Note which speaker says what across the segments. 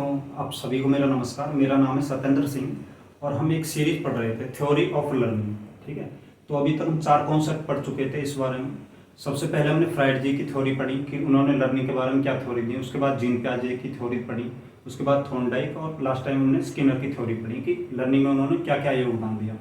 Speaker 1: दोस्तों, आप सभी को मेरा नमस्कार। मेरा नाम है सत्येंद्र सिंह और हम एक सीरीज पढ़ रहे थे, थ्योरी ऑफ लर्निंग। ठीक है, तो अभी तक हम 4 कॉन्सेप्ट पढ़ चुके थे इस बारे में। सबसे पहले हमने फ्राइड जी की थ्योरी पढ़ी कि उन्होंने लर्निंग के बारे में क्या थ्योरी दी। उसके बाद जीन पियाजे की थ्योरी पढ़ी, उसके बाद थॉर्नडाइक, और लास्ट टाइम हमने स्किनर की थ्योरी पढ़ी कि लर्निंग में उन्होंने क्या क्या योगदान दिया।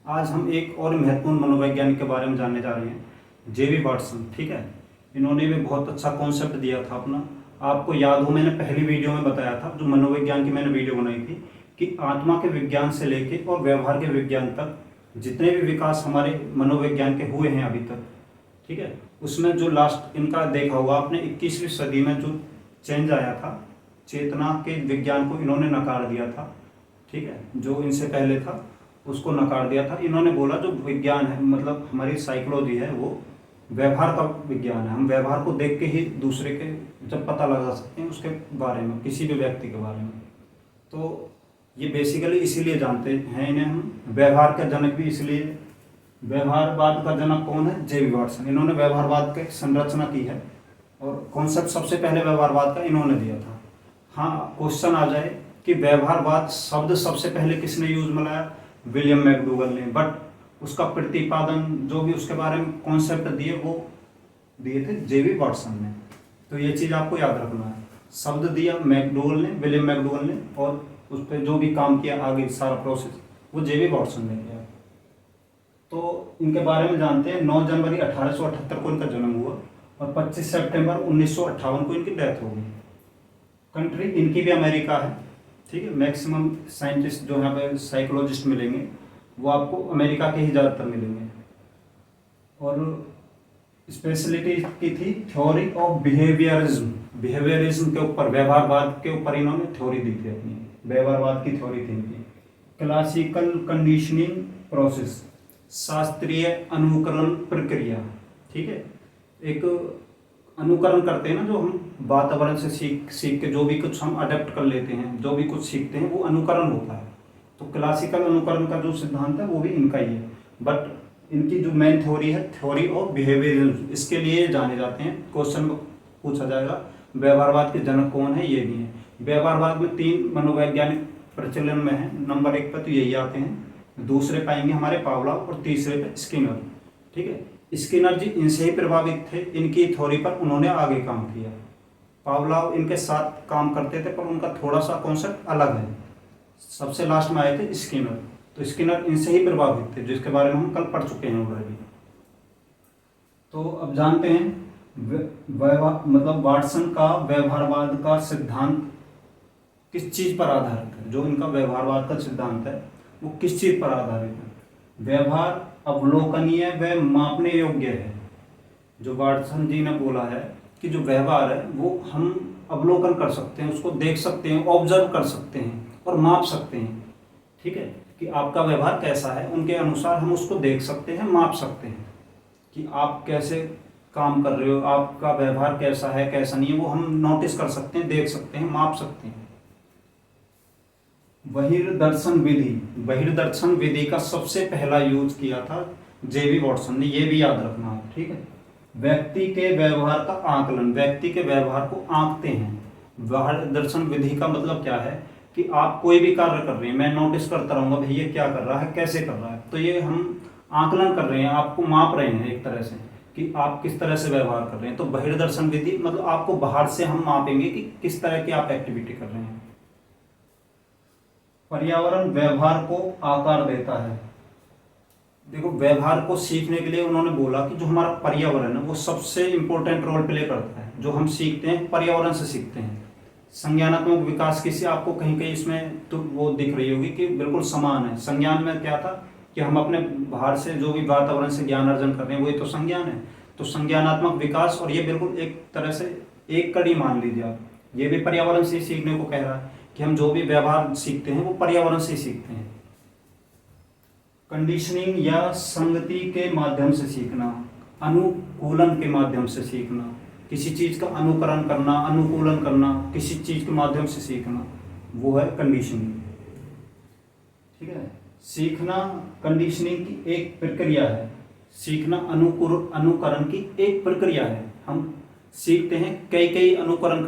Speaker 1: आज हम एक और महत्वपूर्ण मनोवैज्ञानिक के बारे में जानने जा रहे हैं, जेबी वाटसन। ठीक है, इन्होंने भी बहुत अच्छा कॉन्सेप्ट दिया था अपना। आपको याद हो, मैंने पहली वीडियो में बताया था, जो मनोविज्ञान की मैंने वीडियो बनाई थी, कि आत्मा के विज्ञान से लेके और व्यवहार के विज्ञान तक जितने भी विकास हमारे मनोविज्ञान के हुए हैं अभी तक, ठीक है, उसमें जो लास्ट इनका देखा होगा आपने, 21वीं सदी में जो चेंज आया था, चेतना के विज्ञान को इन्होंने नकार दिया था। ठीक है, जो इनसे पहले था उसको नकार दिया था। इन्होंने बोला जो विज्ञान है, मतलब हमारी साइकोलॉजी है, वो व्यवहार का विज्ञान है। हम व्यवहार को देख के ही दूसरे के जब पता लगा सकते हैं उसके बारे में, किसी भी व्यक्ति के बारे में। तो ये बेसिकली इसीलिए जानते हैं इन्हें हम, व्यवहार का जनक भी इसलिए। व्यवहारवाद का जनक कौन है? जेबी वाटसन। इन्होंने व्यवहारवाद की संरचना की है और कॉन्सेप्ट सबसे पहले व्यवहारवाद का इन्होंने दिया था। हाँ, क्वेश्चन आ जाए कि व्यवहारवाद शब्द सबसे पहले किसने यूज में लाया? विलियम मैकडूगल ने। बट उसका प्रतिपादन, जो भी उसके बारे में कॉन्सेप्ट दिए, वो दिए थे जेबी वाटसन ने। तो ये चीज़ आपको याद रखना है। शब्द दिया मैकडूगल ने, विलियम मैकडूगल ने, और उस पर जो भी काम किया आगे सारा प्रोसेस, वो जेबी वाटसन ने किया। तो इनके बारे में जानते हैं। 9 जनवरी 1878 को इनका जन्म हुआ और 25 सितंबर 1958 को इनकी डेथ हो गई। कंट्री इनकी भी अमेरिका है। ठीक है, मैक्सिमम साइंटिस्ट जो यहाँ पे साइकोलॉजिस्ट मिलेंगे वो आपको अमेरिका के ही ज़्यादातर मिलेंगे। और स्पेशलिटी की थी थ्योरी ऑफ बिहेवियरिज्म। बिहेवियरिज्म के ऊपर, व्यवहारवाद के ऊपर इन्होंने थ्योरी दी थी अपनी, व्यवहारवाद की थ्योरी थी इनकी। क्लासिकल कंडीशनिंग प्रोसेस, शास्त्रीय अनुकरण प्रक्रिया। ठीक है, एक अनुकरण करते हैं ना, जो हम वातावरण से सीख के जो भी कुछ हम अडेप्ट कर लेते हैं, जो भी कुछ सीखते हैं, वो अनुकरण होता है। तो क्लासिकल अनुकरण का जो सिद्धांत है वो भी इनका ही है। बट इनकी जो मेन थ्योरी है, थ्योरी ऑफ बिहेवियरिज्म, इसके लिए जाने जाते हैं। क्वेश्चन पूछा जाएगा व्यवहारवाद के जनक कौन है, ये भी है। व्यवहारवाद में 3 मनोवैज्ञानिक प्रचलन में है। नंबर 1 पर तो यही आते हैं, दूसरे पाएंगे हमारे पावलोव, और तीसरे पे स्किनर। ठीक है, स्किनर जी इनसे ही प्रभावित थे, इनकी थ्योरी पर उन्होंने आगे काम किया। पावलोव इनके साथ काम करते थे, पर उनका थोड़ा सा कॉन्सेप्ट अलग है। सबसे लास्ट में आए थे स्किनर। तो स्किनर इनसे ही प्रभावित थे, जिसके बारे में हम कल पढ़ चुके हैं ऑलरेडी। तो अब जानते हैं मतलब वाटसन का व्यवहारवाद का सिद्धांत किस चीज पर आधारित है। जो इनका व्यवहारवाद का सिद्धांत है वो किस चीज पर आधारित है? व्यवहार अवलोकनीय व मापने योग्य है। जो वाटसन जी ने बोला है कि जो व्यवहार है वो हम अवलोकन कर सकते हैं, उसको देख सकते हैं, ऑब्जर्व कर सकते हैं और माप सकते हैं। ठीक है, कि आपका व्यवहार कैसा है, उनके अनुसार हम उसको देख सकते हैं, माप सकते हैं कि आप कैसे काम कर रहे हो, आपका व्यवहार कैसा है कैसा नहीं है, वो हम नोटिस कर सकते हैं, देख सकते हैं, माप सकते हैं। बहिर्दर्शन विधि, बहिर्दर्शन विधि का सबसे पहला यूज किया था जेबी वाटसन ने, ये भी याद रखना है। ठीक है, व्यक्ति के व्यवहार का आकलन, व्यक्ति के व्यवहार को आंकते हैं। बहिर्दर्शन विधि का मतलब क्या है कि आप कोई भी कार्य कर रहे हैं, मैं नोटिस करता रहूंगा भाई ये क्या कर रहा है, कैसे कर रहा है, तो ये हम आकलन कर रहे हैं, आपको माप रहे हैं एक तरह से कि आप किस तरह से व्यवहार कर रहे हैं। तो बहिर्दर्शन विधि मतलब आपको बाहर से हम मापेंगे कि किस तरह की आप एक्टिविटी कर रहे हैं। पर्यावरण व्यवहार को आकार देता है। देखो, व्यवहार को सीखने के लिए उन्होंने बोला कि जो हमारा पर्यावरण है वो सबसे इंपॉर्टेंट रोल प्ले करता है। जो हम सीखते हैं पर्यावरण से सीखते हैं। संज्ञानात्मक विकास किसी आपको कहीं कहीं इसमें तो वो दिख रही होगी कि बिल्कुल समान है। संज्ञान में क्या था कि हम अपने बाहर से जो भी वातावरण से ज्ञान अर्जन कर रहे हैं वही तो संज्ञान है। तो संज्ञानात्मक विकास, और ये बिल्कुल एक तरह से एक कड़ी मान लीजिए आप, ये भी पर्यावरण से सीखने को कह रहा है कि हम जो भी व्यवहार सीखते हैं वो पर्यावरण से सीखते हैं। कंडीशनिंग या संगति के माध्यम से सीखना, अनुकूलन के माध्यम से सीखना, किसी चीज का अनुकरण करना, अनुकूलन करना, किसी चीज के माध्यम से सीखना, वो है कंडीशनिंग। ठीक है, सीखना कंडीशनिंग की एक प्रक्रिया है, सीखना अनुकरण की एक प्रक्रिया है। हम सीखते हैं, कई अनुकरण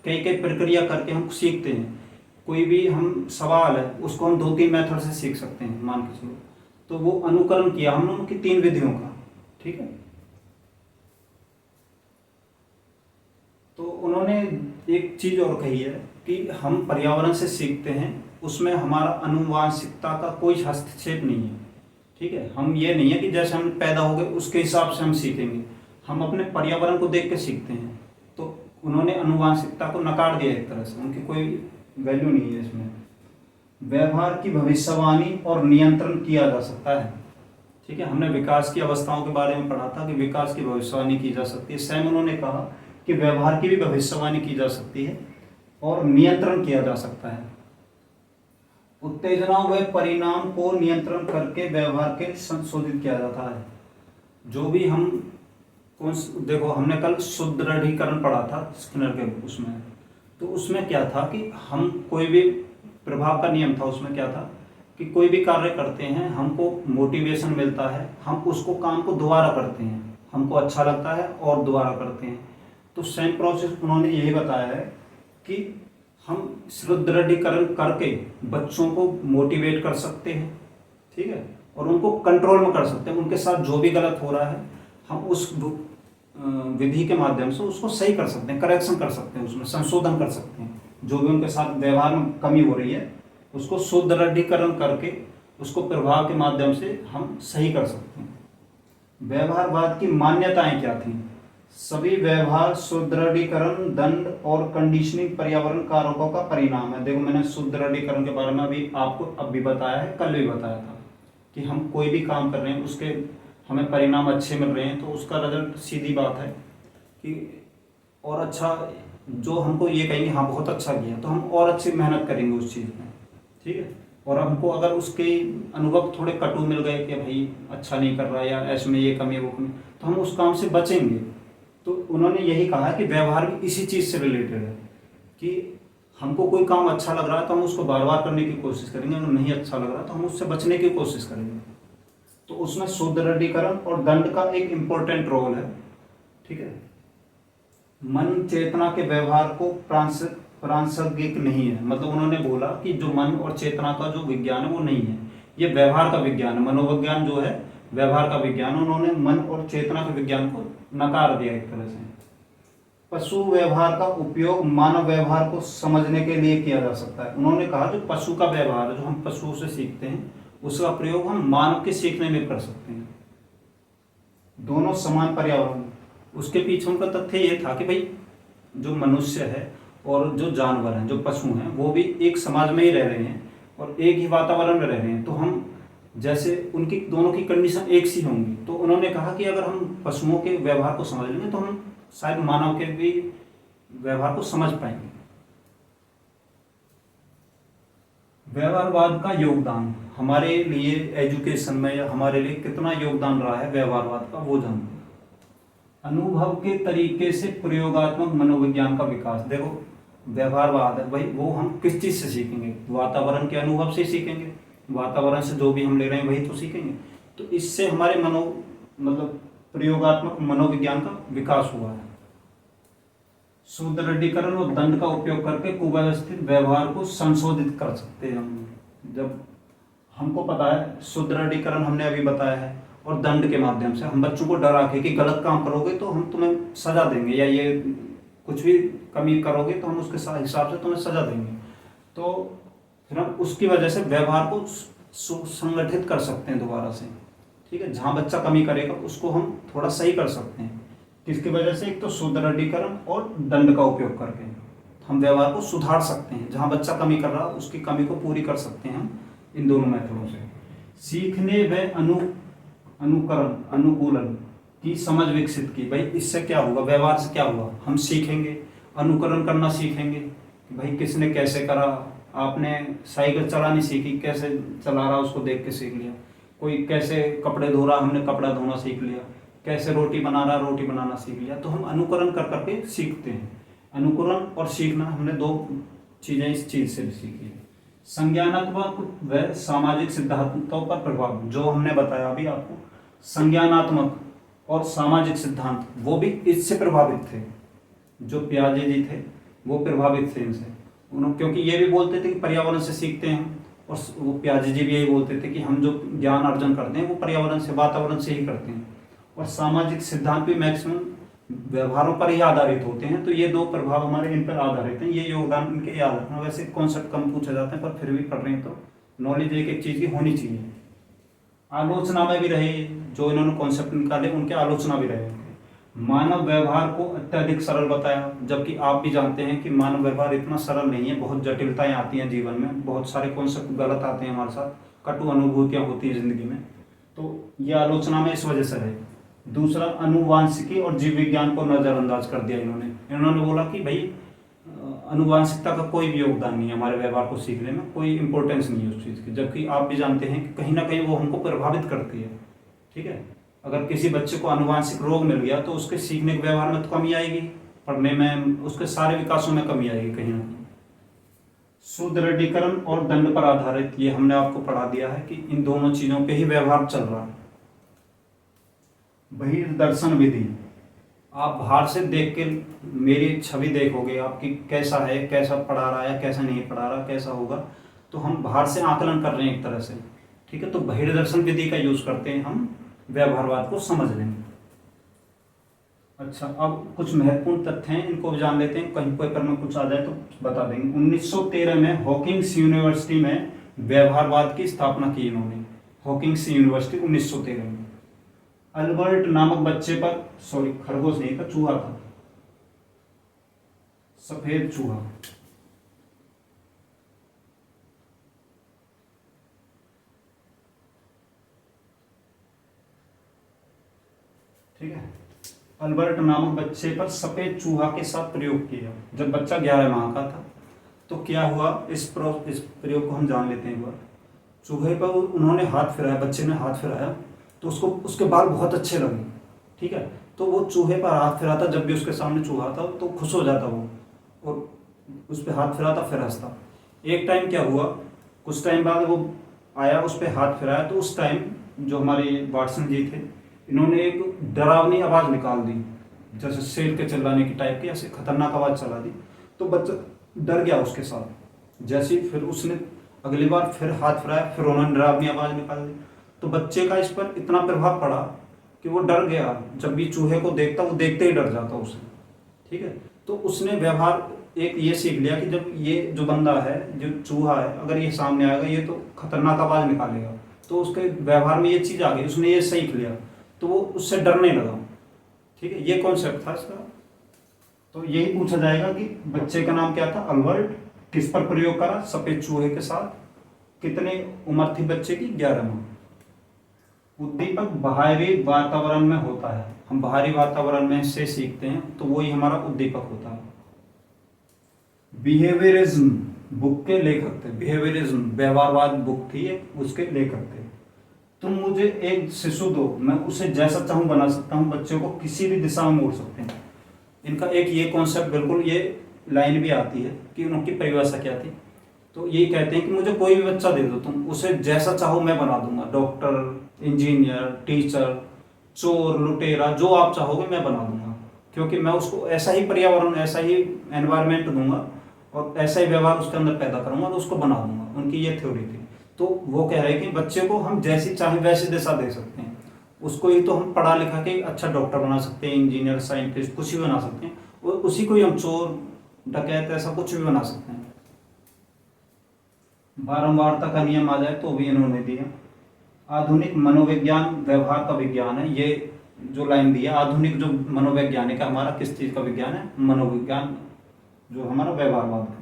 Speaker 1: कई कई प्रक्रिया करके हम सीखते हैं। कोई भी हम सवाल है उसको हम 2-3 मेथड से सीख सकते हैं, मान के चलो। तो वो अनुकरण किया हम लोगों की 3 विधियों का, ठीक है। तो उन्होंने एक चीज और कही है कि हम पर्यावरण से सीखते हैं, उसमें हमारा आनुवांशिकता का कोई हस्तक्षेप नहीं है, ठीक है। हम ये नहीं है कि जैसे हम पैदा हो गए उसके हिसाब से हम सीखेंगे, हम अपने पर्यावरण को देख के सीखते हैं। तो उन्होंने आनुवांशिकता को नकार दिया एक तरह से, उनकी कोई वैल्यू नहीं है इसमें। व्यवहार की भविष्यवाणी और नियंत्रण किया जा सकता है, ठीक है। हमने विकास की अवस्थाओं के बारे में पढ़ा था कि विकास की भविष्यवाणी की जा सकती है। सेम उन्होंने कहा कि व्यवहार की भी भविष्यवाणी की जा सकती है और नियंत्रण किया जा सकता है। उत्तेजनाओं व परिणाम को नियंत्रण करके व्यवहार के संशोधित किया जाता है। जो भी हम देखो, हमने कल सुदृढ़ीकरण पढ़ा था स्किनर के उसमें, तो उसमें क्या था कि हम कोई भी प्रभाव का नियम था, उसमें क्या था कि कोई भी कार्य करते हैं हमको मोटिवेशन मिलता है, हम उसको काम को दोबारा करते हैं, हमको अच्छा लगता है और दोबारा करते हैं। तो सेम प्रोसेस उन्होंने यही बताया है कि हम सुदृढ़ीकरण करके बच्चों को मोटिवेट कर सकते हैं, ठीक है, और उनको कंट्रोल में कर सकते हैं। उनके साथ जो भी गलत हो रहा है हम उस विधि के माध्यम से उसको सही कर सकते हैं, करेक्शन कर सकते हैं, उसमें संशोधन कर सकते हैं। जो भी उनके साथ व्यवहार में कमी हो रही है उसको सुदृढ़ीकरण करके उसको प्रभाव के माध्यम से हम सही कर सकते हैं। व्यवहारवाद की मान्यताएं क्या थी? सभी व्यवहार सुदृढ़ीकरण, दंड और कंडीशनिंग पर्यावरण कारकों का परिणाम है। देखो, मैंने सुदृढ़ीकरण के बारे में अभी आपको अब भी बताया है, कल भी बताया था कि हम कोई भी काम कर रहे हैं उसके हमें परिणाम अच्छे मिल रहे हैं तो उसका रिजल्ट सीधी बात है कि और अच्छा, जो हमको ये कहेंगे हाँ बहुत अच्छा किया तो हम और अच्छी मेहनत करेंगे उस चीज़ में, ठीक है। और हमको अगर उसके अनुभव थोड़े कटु मिल गए कि भाई अच्छा नहीं कर रहा या ऐसे में ये कमी है वो कमी, तो हम उस काम से बचेंगे। तो उन्होंने यही कहा कि व्यवहार भी इसी चीज़ से रिलेटेड है कि हमको कोई काम अच्छा लग रहा है तो हम उसको बार बार करने की कोशिश करेंगे, अगर नहीं अच्छा लग रहा तो हम उससे बचने की कोशिश करेंगे। तो उसमें सुदृढ़ीकरण और दंड का एक इम्पोर्टेंट रोल है, ठीक है। मन चेतना के व्यवहार को प्रासंगिक नहीं है, मतलब उन्होंने बोला कि जो मन और चेतना का जो विज्ञान है वो नहीं है, ये व्यवहार का विज्ञान है। मनोविज्ञान जो है व्यवहार का विज्ञान, उन्होंने मन और चेतना के विज्ञान को नकार दिया एक तरह से। पशु व्यवहार का उपयोग मानव व्यवहार को समझने के लिए किया जा सकता है। उन्होंने कहा जो पशु का व्यवहार है, जो हम पशुओं से सीखते हैं, उसका प्रयोग हम मानव के सीखने में कर सकते हैं। दोनों समान पर्यावरण, उसके पीछे उनका तथ्य ये था कि भाई जो मनुष्य है और जो जानवर हैं, जो पशु हैं, वो भी एक समाज में ही रह रहे हैं और एक ही वातावरण में रह रहे हैं। तो हम जैसे उनकी दोनों की कंडीशन एक सी होंगी। तो उन्होंने कहा कि अगर हम पशुओं के व्यवहार को समझ लेंगे तो हम शायद मानव के भी व्यवहार को समझ पाएंगे। व्यवहारवाद का योगदान हमारे लिए एजुकेशन में या हमारे लिए कितना योगदान रहा है व्यवहारवाद का, वो जानते हैं। अनुभव के तरीके से प्रयोगात्मक मनोविज्ञान का विकास। देखो, व्यवहारवाद है भाई, वो हम किस चीज से सीखेंगे? वातावरण के अनुभव से सीखेंगे, वातावरण से जो भी हम ले रहे हैं वही तो सीखेंगे। तो इससे हमारे मतलब प्रयोगात्मक मनोविज्ञान का विकास हुआ है। सुदृढ़ीकरण और दंड का उपयोग करके कुव्यवस्थित व्यवहार को संशोधित कर सकते हैं हम। जब हमको पता है, सुदृढ़ीकरण हमने अभी बताया है, और दंड के माध्यम से हम बच्चों को डरा के कि गलत काम करोगे तो हम तुम्हें सजा देंगे, या ये कुछ भी कमी करोगे तो हम उसके हिसाब से तुम्हें सजा देंगे। तो फिर हम उसकी वजह से व्यवहार को संगठित कर सकते हैं दोबारा से, ठीक है। जहाँ बच्चा कमी करेगा उसको हम थोड़ा सही कर सकते हैं, किसकी वजह से? एक तो सुदृढ़ीकरण और दंड का उपयोग करके हम व्यवहार को सुधार सकते हैं। जहाँ बच्चा कमी कर रहा है उसकी कमी को पूरी कर सकते हैं हम इन दोनों मेथडों से। सीखने व अनुकूलन की समझ विकसित की। भाई इससे क्या होगा? व्यवहार से क्या हुआ? हम सीखेंगे, अनुकरण करना सीखेंगे कि भाई किसने कैसे करा। आपने साइकिल चलानी सीखी, कैसे चला रहा उसको देख के सीख लिया। कोई कैसे कपड़े धो रहा, हमने कपड़ा धोना सीख लिया। कैसे रोटी बना रहा, रोटी बनाना सीख लिया। तो हम अनुकरण कर करके सीखते हैं। अनुकरण और सीखना, हमने दो चीजें इस चीज से भी सीखी है। संज्ञानात्मक व सामाजिक सिद्धांतों पर प्रभाव, जो हमने बताया अभी आपको, संज्ञानात्मक और सामाजिक सिद्धांत वो भी इससे प्रभावित थे। जो पियाजे जी थे वो प्रभावित थे इनसे। उन्होंने, क्योंकि ये भी बोलते थे कि पर्यावरण से सीखते हैं, और वो पियाजे जी भी यही बोलते थे कि हम जो ज्ञान अर्जन करते हैं वो पर्यावरण से, वातावरण से ही करते हैं, और सामाजिक सिद्धांत भी मैक्सिमम व्यवहारों पर ही आधारित होते हैं। तो ये दो प्रभाव हमारे इन पर आधारित हैं, ये योगदान इनके याद रखना। वैसे कॉन्सेप्ट कम पूछे जाते हैं, पर फिर भी पढ़ रहे हैं तो नॉलेज एक एक चीज़ की होनी चाहिए। आलोचना में भी रहे, जो इन्होंने कॉन्सेप्ट निकाले उनके आलोचना भी रहे। मानव व्यवहार को अत्यधिक सरल बताया, जबकि आप भी जानते हैं कि मानव व्यवहार इतना सरल नहीं है, बहुत जटिलताएं आती हैं जीवन में, बहुत सारे कॉन्सेप्ट गलत आते हैं हमारे साथ, कटु अनुभूतियां होती है जिंदगी में। तो ये आलोचना में इस वजह से रहे। दूसरा, अनुवांशिकी और जीव विज्ञान को नजरअंदाज कर दिया इन्होंने बोला कि भाई अनुवांशिकता का कोई भी योगदान नहीं है हमारे व्यवहार को सीखने में, कोई इंपॉर्टेंस नहीं है उस चीज़ की, जबकि आप भी जानते हैं कि कहीं ना कहीं वो हमको प्रभावित करती है। ठीक है, अगर किसी बच्चे को अनुवांशिक रोग मिल गया तो उसके सीखने के व्यवहार में तो कमी आएगी, पढ़ने में, उसके सारे विकासों में कमी आएगी कहीं ना कहीं। सुदृढ़ीकरण और दंड पर आधारित, ये हमने आपको पढ़ा दिया है कि इन दोनों चीजों पे ही व्यवहार चल रहा है। बहिर्दर्शन विधि, आप बाहर से देख के मेरी छवि देखोगे आपकी कैसा है, कैसा पढ़ा रहा है, कैसा नहीं पढ़ा रहा, कैसा होगा, तो हम बाहर से आकलन कर रहे हैं एक तरह से। ठीक है, तो बहिर्दर्शन विधि का यूज करते हैं हम व्यवहारवाद को समझ लेंगे। अच्छा, अब कुछ महत्वपूर्ण तथ्य हैं, इनको भी जान लेते हैं, कहीं पेपर में कुछ आ जाए तो बता देंगे। 1913 में हॉकिंग्स यूनिवर्सिटी में व्यवहारवाद की स्थापना की इन्होंने, हॉकिंग्स यूनिवर्सिटी 1913 में। अल्बर्ट नामक बच्चे पर, सॉरी खरगोश नहीं था, चूहा था, सफेद चूहा। ठीक है, अल्बर्ट नामक बच्चे पर सफेद चूहा के साथ प्रयोग किया जब बच्चा 11 माह का था। तो क्या हुआ, इस प्रयोग को हम जान लेते हैं एक बार। चूहे पर उन्होंने हाथ फिराया, बच्चे ने हाथ फिराया, तो उसको उसके बाल बहुत अच्छे लगे। ठीक है, तो वो चूहे पर हाथ फिराता, जब भी उसके सामने चूहा था तो खुश हो जाता वो, और उस पर हाथ फिराता, फिर हंसता। एक टाइम क्या हुआ, कुछ टाइम बाद वो आया, उस पर हाथ फिराया, तो उस टाइम जो हमारे वाटसन जी थे, इन्होंने एक डरावनी आवाज़ निकाल दी, जैसे शेर के चिल्लाने की टाइप की, ऐसे खतरनाक आवाज़ चला दी। तो बच्चा डर गया उसके साथ। जैसे फिर उसने अगली बार फिर हाथ फिराया, फिर उन्होंने डरावनी आवाज़ निकाल दी। तो बच्चे का इस पर इतना प्रभाव पड़ा कि वो डर गया, जब भी चूहे को देखता वो देखते ही डर जाता उसे। ठीक है, तो उसने व्यवहार एक ये सीख लिया कि जब ये जो बंदा है, जो चूहा है, अगर ये सामने आएगा ये तो खतरनाक आवाज़ निकालेगा, तो उसके व्यवहार में ये चीज़ आ गई, उसने ये सीख लिया, तो वो उससे डरने लगा। ठीक है, ये कॉन्सेप्ट था इसका। तो यही पूछा जाएगा कि बच्चे का नाम क्या था, अल्बर्ट, किस पर प्रयोग करा, सफेद चूहे के साथ, कितनी उम्र थी बच्चे की, 11 माह। उद्दीपक बाहरी वातावरण में होता है, हम बाहरी वातावरण में से सीखते हैं, तो वही हमारा उद्दीपक होता है। बिहेवियरिज्म बुक के लेखक थे, बिहेवियरिज्म व्यवहारवाद बुक थी, उसके लेखक थे। तुम मुझे एक शिशु दो, मैं उसे जैसा चाहूं बना सकता हूं, बच्चों को किसी भी दिशा में मोड़ सकते हैं। इनका एक ये कॉन्सेप्ट, बिल्कुल ये लाइन भी आती है कि उनकी परिभाषा क्या थी। तो ये कहते हैं कि मुझे कोई भी बच्चा दे दो, तुम उसे जैसा चाहो मैं बना दूंगा, डॉक्टर, इंजीनियर, टीचर, चोर, लुटेरा, जो आप चाहोगे मैं बना दूंगा, क्योंकि मैं उसको ऐसा ही पर्यावरण, ऐसा ही एनवायरनमेंट दूंगा और ऐसा ही व्यवहार उसके अंदर पैदा करूंगा और उसको बना दूंगा। उनकी ये थ्योरी थी। तो वो कह रहे हैं कि बच्चे को हम जैसी चाहे वैसी दिशा दे सकते हैं, उसको ही तो हम पढ़ा लिखा के अच्छा डॉक्टर बना सकते हैं, इंजीनियर, साइंटिस्ट, कुछ भी बना सकते हैं, और उसी को ही हम चोर, डकैत, ऐसा कुछ भी बना सकते हैं। बारंबारता का नियम आ जाए तो भी इन्होंने दिया। आधुनिक मनोविज्ञान व्यवहार का विज्ञान है, ये जो लाइन दी है, आधुनिक जो मनोवैज्ञानिक है हमारा, किस चीज़ का विज्ञान है, मनोविज्ञान, जो हमारा व्यवहारवाद का।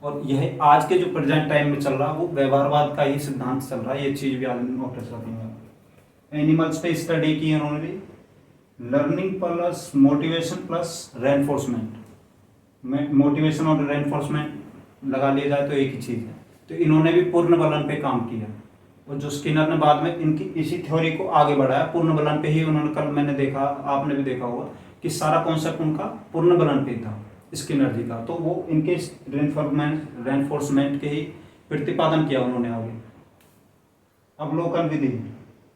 Speaker 1: और यह आज के जो प्रेजेंट टाइम में चल रहा है वो व्यवहारवाद का ही सिद्धांत चल रहा है, ये चीज़ भी आदमी नोटिस रखेंगे। एनिमल्स पे स्टडी की इन्होंने भी, learning plus motivation plus reinforcement, motivation और रेनफोर्समेंट लगा लिया जाए तो एक ही चीज़ है। तो इन्होंने भी पूर्ण बलन पे काम किया, और जो स्किनर ने बाद में इनकी इसी थ्योरी को आगे बढ़ाया, पूर्ण बलन पे ही उन्होंने, कल मैंने देखा, आपने भी देखा होगा कि सारा कॉन्सेप्ट उनका पूर्ण बलन पे था, स्किनर जी का। तो वो इनके रेनफोर्समेंट के ही प्रतिपादन किया उन्होंने आगे। अवलोकन विधि,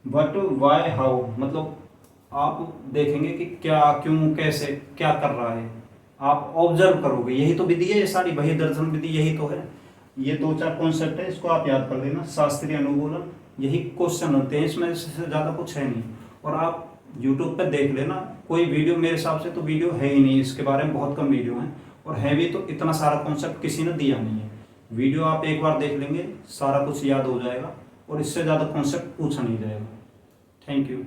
Speaker 1: व्हाट, व्हाई, हाउ, मतलब आप देखेंगे कि क्या, क्यों, कैसे, क्या कर रहा है, आप ऑब्जर्व करोगे, यही तो विधि है ये सारी, वही दर्शन विधि यही तो है। ये 2-4 कॉन्सेप्ट है, इसको आप याद कर लेना। शास्त्रीय अनुकूलन यही क्वेश्चन होते हैं इसमें, इससे ज़्यादा कुछ है नहीं। और आप यूट्यूब पर देख लेना, कोई वीडियो मेरे हिसाब से तो वीडियो है ही नहीं इसके बारे में, बहुत कम वीडियो हैं, और है भी तो इतना सारा कॉन्सेप्ट किसी ने दिया नहीं है। वीडियो आप एक बार देख लेंगे सारा कुछ याद हो जाएगा, और इससे ज़्यादा कॉन्सेप्ट पूछा नहीं जाएगा। Thank you.